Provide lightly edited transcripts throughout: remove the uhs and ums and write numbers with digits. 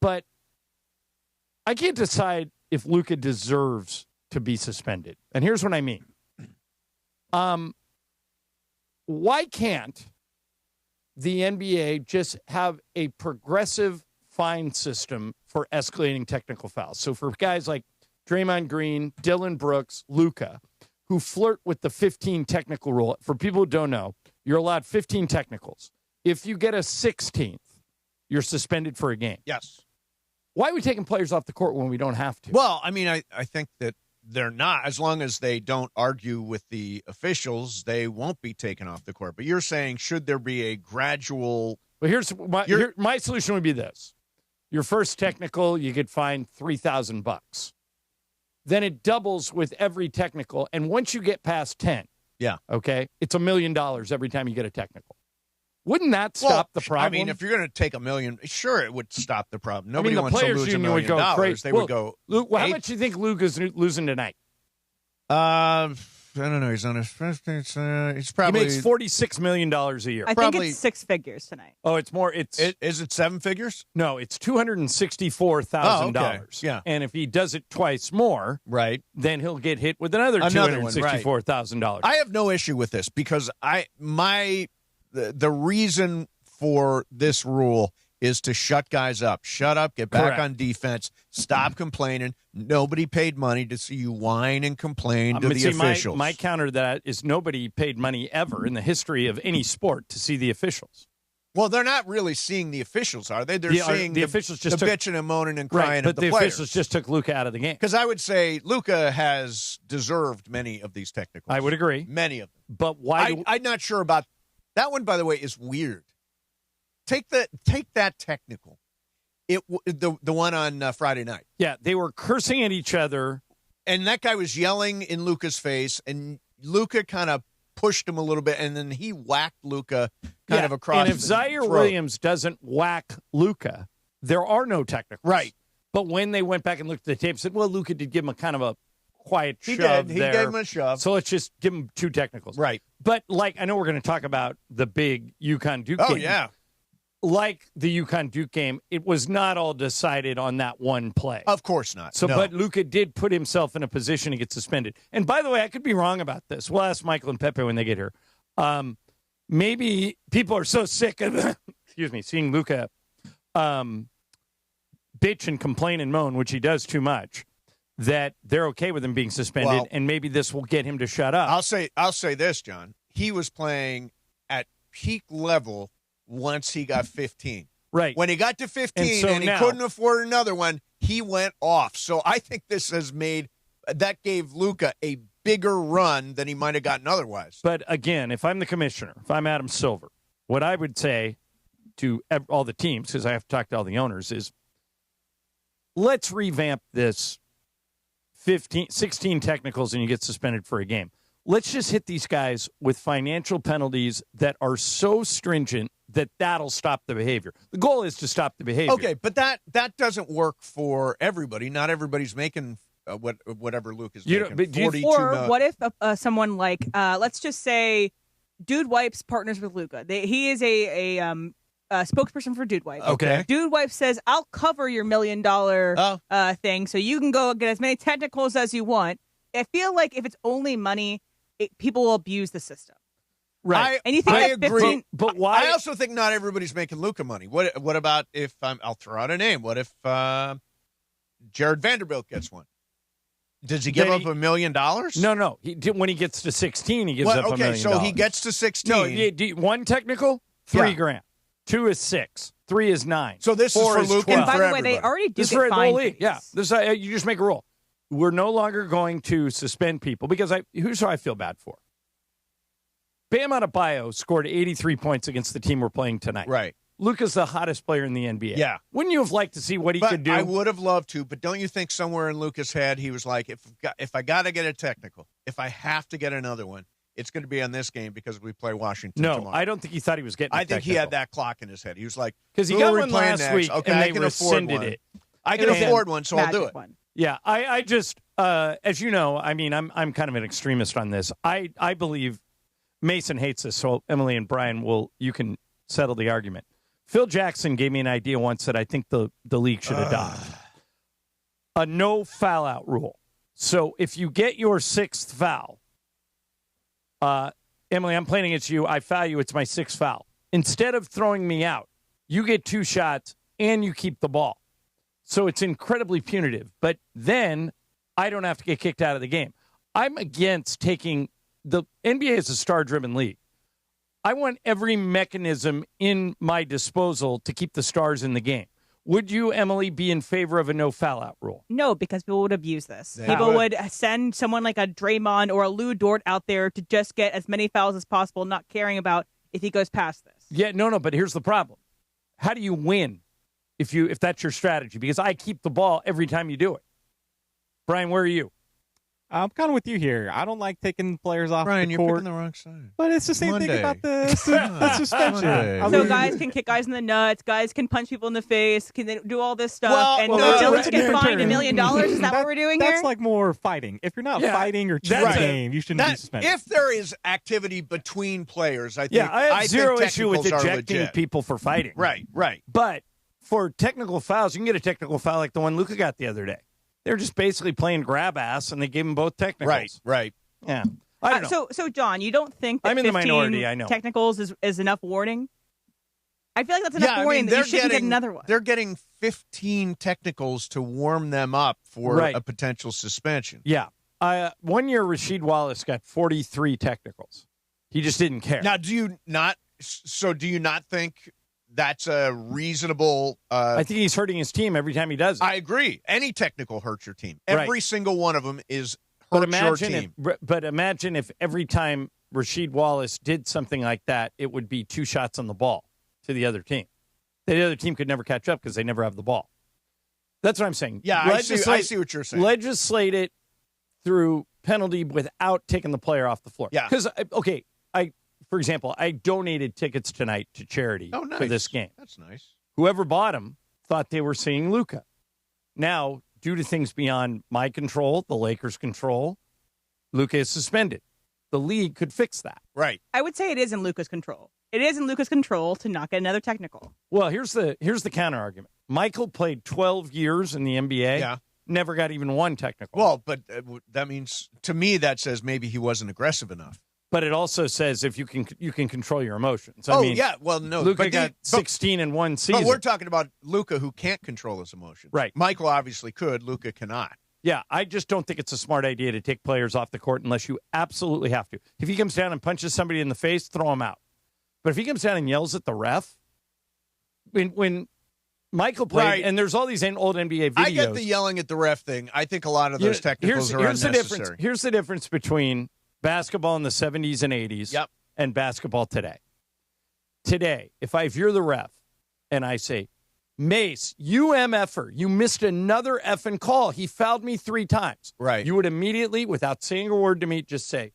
But I can't decide if Luka deserves to be suspended. And here's what I mean. Why can't the NBA just have a progressive fine system for escalating technical fouls? So for guys like Draymond Green, Dylan Brooks, Luka, who flirt with the 15 technical rule. For people who don't know, you're allowed 15 technicals. If you get a 16th, you're suspended for a game. Yes. Why are we taking players off the court when we don't have to? Well, I mean, I think that they're not. As long as they don't argue with the officials, they won't be taken off the court. But you're saying, should there be a gradual... Well, my solution would be this. Your first technical, you get fined $3,000. Then it doubles with every technical. And once you get past 10, okay, it's $1 million every time you get a technical. Wouldn't that stop the problem? I mean, if you're going to take $1 million, sure, it would stop the problem. Nobody the wants to players lose $1 union million. Would go crazy. They would go. Luke, how much do you think Luke is losing tonight? I don't know. He's on his first. He's probably he makes $46 million a year. I think it's six figures tonight. Oh, it's more. Is it seven figures? No, it's $264,000. Yeah, and if he does it twice more, right, then he'll get hit with another $264,000. I have no issue with this because the reason for this rule is to shut guys up. Shut up, get back on defense, stop complaining. Nobody paid money to see you whine and complain to the officials. My counter to that is nobody paid money ever in the history of any sport to see the officials. Well, they're not really seeing the officials, are they? They're seeing the officials just the bitching and moaning and crying but at the the players. officials just took Luka out of the game. Because I would say Luka has deserved many of these technicals. I would agree. Many of them. But why? I'm not sure about that one, by the way, is weird. Take that technical. The one on Friday night. Yeah, they were cursing at each other. And that guy was yelling in Luka's face, and Luka kind of pushed him a little bit, and then he whacked Luka kind of across the throat. And if Zaire Williams doesn't whack Luka, there are no technicals. Right. But when they went back and looked at the tape, said, well, Luka did give him a kind of a quiet shove there. He gave him a shove. So let's just give him two technicals. Right. But, I know we're going to talk about the big UConn-Duke game. Oh, yeah. Like the UConn-Duke game, it was not all decided on that one play. Of course not. So, no. But Luka did put himself in a position to get suspended. And by the way, I could be wrong about this. We'll ask Michael and Pepe when they get here. Maybe people are so sick of, seeing Luka bitch and complain and moan, which he does too much, that they're okay with him being suspended, and maybe this will get him to shut up. I'll say this, John. He was playing at peak level once he got 15. Right. When he got to 15 and he couldn't afford another one, he went off. So I think this gave Luka a bigger run than he might have gotten otherwise. But again, if I'm the commissioner, if I'm Adam Silver, what I would say to all the teams, because I have to talk to all the owners, is let's revamp this 16 technicals and you get suspended for a game. Let's just hit these guys with financial penalties that are so stringent that'll stop the behavior. The goal is to stop the behavior. Okay, but that doesn't work for everybody. Not everybody's making whatever Luke is making. Or what if someone like, let's just say, Dude Wipes partners with Luka. He is a spokesperson for Dude Wipe. Okay. Dude Wipe says, I'll cover your $1 million thing, so you can go get as many technicals as you want. I feel like if it's only money, people will abuse the system. Right. And you think I agree. But why? I also think not everybody's making Luka money. What about if I'll throw out a name. What if Jared Vanderbilt gets one? Does he give up $1 million? No. When he gets to 16, he gives up $1 million. Okay, so he gets to 16. No, one technical, $3,000. 2 is 6. 3 is 9. So this is for Luka. And by the way, they already do get fined. Yeah, you just make a rule. We're no longer going to suspend people because here's who I feel bad for. Bam Adebayo scored 83 points against the team we're playing tonight. Right. Luka's the hottest player in the NBA. Yeah. Wouldn't you have liked to see what he could do? I would have loved to, but don't you think somewhere in Luka's head he was like, if I got to get a technical, if I have to get another one, it's going to be on this game because we play Washington tomorrow. I don't think he thought he was getting I think he had that clock in his head. He was like, because he got one last week okay, and I they can afford rescinded one. it. I can afford one, so I'll do it. One. Yeah, I just, as you know, I mean, I'm kind of an extremist on this. I believe Mason hates this, so Emily and Brian you can settle the argument. Phil Jackson gave me an idea once that I think the league should adopt. A no foul out rule. So if you get your 6th foul, Emily, I'm playing against you. I foul you. It's my 6th foul. Instead of throwing me out, you get 2 shots and you keep the ball. So it's incredibly punitive. But then I don't have to get kicked out of the game. I'm against taking the NBA is a star-driven league. I want every mechanism in my disposal to keep the stars in the game. Would you, Emily, be in favor of a no foul out rule? No, because people would abuse this. People would send someone like a Draymond or a Lou Dort out there to just get as many fouls as possible, not caring about if he goes past this. Yeah, no, but here's the problem. How do you win if that's your strategy? Because I keep the ball every time you do it. Brian, where are you? I'm kind of with you here. I don't like taking players off Brian, the you're court. picking the wrong side. But it's the same thing about the suspension. So guys can kick guys in the nuts. Guys can punch people in the face. Can they do all this stuff? Well, and villains get fined $1 million? Is that what we're doing here? That's like more fighting. If you're not fighting or cheating the game, you shouldn't be suspended. If there is activity between players, I think I have zero issue with ejecting legit. people for fighting. Right. But for technical fouls, you can get a technical foul like the one Luka got the other day. They're just basically playing grab ass, and they gave them both technicals. Right. Yeah. I don't know. So, John, you don't think that I'm in the minority, I know. technicals is enough warning? I feel like that's enough warning that you shouldn't get another one. They're getting 15 technicals to warm them up for a potential suspension. Yeah. 1 year, Rasheed Wallace got 43 technicals. He just didn't care. Now, do you not think that's a reasonable... I think he's hurting his team every time he does it. I agree. Any technical hurts your team. Every single one of them is but hurts your team. But imagine if every time Rasheed Wallace did something like that, it would be 2 shots on the ball to the other team. The other team could never catch up because they never have the ball. That's what I'm saying. Yeah, I see what you're saying. Legislate it through penalty without taking the player off the floor. Yeah. Because, for example, I donated tickets tonight to charity for this game. That's nice. Whoever bought them thought they were seeing Luka. Now, due to things beyond my control, the Lakers' control, Luka is suspended. The league could fix that. Right. I would say it is in Luka's control. It is in Luka's control to not get another technical. Well, here's the counter argument. Michael played 12 years in the NBA. Yeah. Never got even 1 technical. Well, but that means, to me, that says maybe he wasn't aggressive enough. But it also says if you can control your emotions. No. Luka got 16 in one season. But we're talking about Luka who can't control his emotions. Right. Michael obviously could. Luka cannot. Yeah, I just don't think it's a smart idea to take players off the court unless you absolutely have to. If he comes down and punches somebody in the face, throw him out. But if he comes down and yells at the ref, when Michael played, and there's all these old NBA videos. I get the yelling at the ref thing. I think a lot of those technicals are unnecessary. Here's the difference between basketball in the 70s and 80s and basketball today. Today, if you're the ref and I say, Mace, you MFer, you missed another effing call. He fouled me 3 times. Right. You would immediately, without saying a word to me, just say,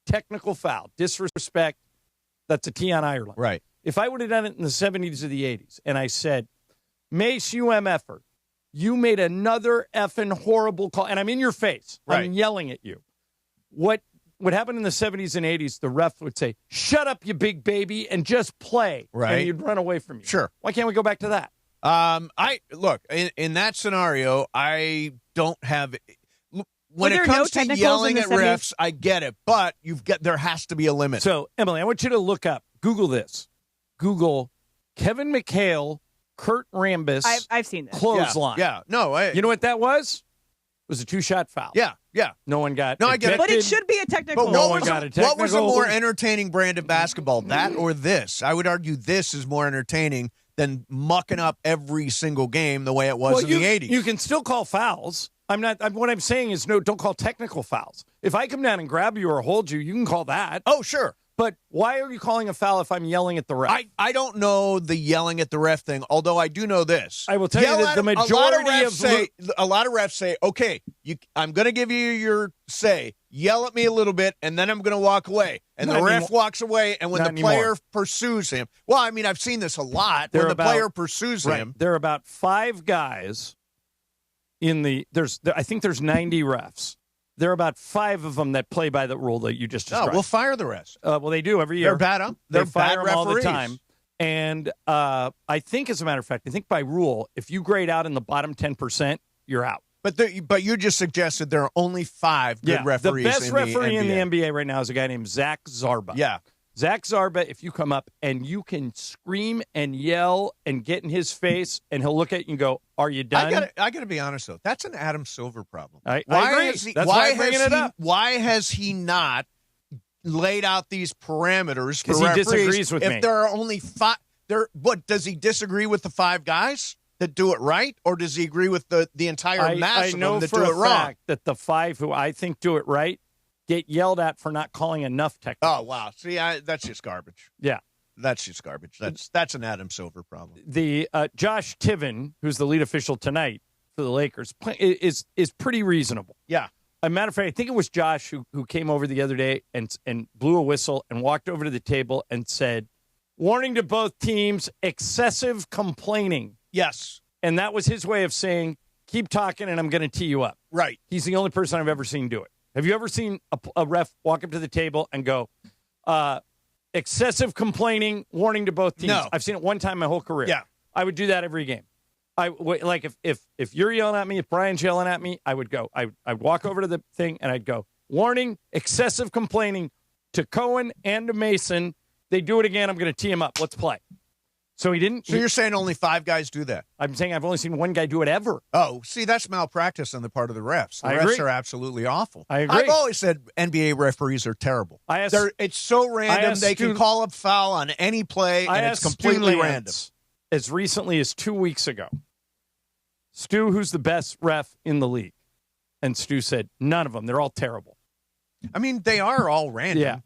technical foul, disrespect. That's a T on Ireland. Right. If I would have done it in the 70s or the 80s and I said, Mace, you MFer, you made another effing horrible call, and I'm in your face. Right. I'm yelling at you. What happened in the 70s and 80s, the ref would say, shut up, you big baby, and just play. Right. And you'd run away from you. Sure. Why can't we go back to that? In that scenario, I don't have. When it comes to yelling at refs, I get it, but there has to be a limit. So, Emily, I want you to look up, Google this. Google Kevin McHale, Kurt Rambis. I've seen this. Clothesline. Yeah. No. You know what that was? It was a 2-shot foul. Yeah. No one got. No, I get it. But it should be a technical. But what was a more entertaining brand of basketball, that or this? I would argue this is more entertaining than mucking up every single game the way it was in the 80s. You can still call fouls. What I'm saying is don't call technical fouls. If I come down and grab you or hold you, you can call that. Oh, sure. But why are you calling a foul if I'm yelling at the ref? I don't know the yelling at the ref thing, although I do know this. I will tell you that the majority a lot of refs say, okay, I'm going to give you your say. Yell at me a little bit, and then I'm going to walk away. And the ref walks away, and when the player pursues him. Well, I mean, I've seen this a lot. When the player pursues him. There are about 5 guys I think there's 90 refs. There are about 5 of them that play by the rule that you just described. We'll fire the rest. Well, they do every year. They're bad. They fire them all the time. And I think, as a matter of fact, I think by rule, if you grade out in the bottom 10%, you're out. But you just suggested there are only 5 good referees. The best referee in the NBA. NBA right now is a guy named Zach Zarba. Yeah. Zach Zarba, if you come up and you can scream and yell and get in his face, and he'll look at you and go, "Are you done?" I got to be honest, though. That's an Adam Silver problem. I agree. That's why I'm bringing it up. Why has he not laid out these parameters for Because he referees disagrees with me. if there are only 5? What, does he disagree with the 5 guys that do it right, or does he agree with the entire mass of them that do it wrong? I know for a fact that the 5 who I think do it right get yelled at for not calling enough technicals. Oh, wow. See, that's just garbage. Yeah. That's just garbage. That's an Adam Silver problem. The Josh Tiven, who's the lead official tonight for the Lakers, is pretty reasonable. Yeah. As a matter of fact, I think it was Josh who came over the other day and blew a whistle and walked over to the table and said, "Warning to both teams, excessive complaining." Yes. And that was his way of saying, keep talking and I'm going to tee you up. Right. He's the only person I've ever seen do it. Have you ever seen a ref walk up to the table and go, excessive complaining, warning to both teams? No. I've seen it one time my whole career. Yeah. I would do that every game. Like if you're yelling at me, if Brian's yelling at me, I would go. I'd walk over to the thing and I'd go, warning, excessive complaining to Cohen and to Mason. They do it again. I'm going to tee him up. Let's play. So he didn't. So you're saying only 5 guys do that? I'm saying I've only seen one guy do it ever. Oh, see, that's malpractice on the part of the refs. The I refs agree. are absolutely awful. I agree. I've always said NBA referees are terrible. It's so random. They can call a foul on any play, and it's completely random. As recently as 2 weeks ago, Stu, who's the best ref in the league? And Stu said, none of them. They're all terrible. I mean, they are all random. Yeah.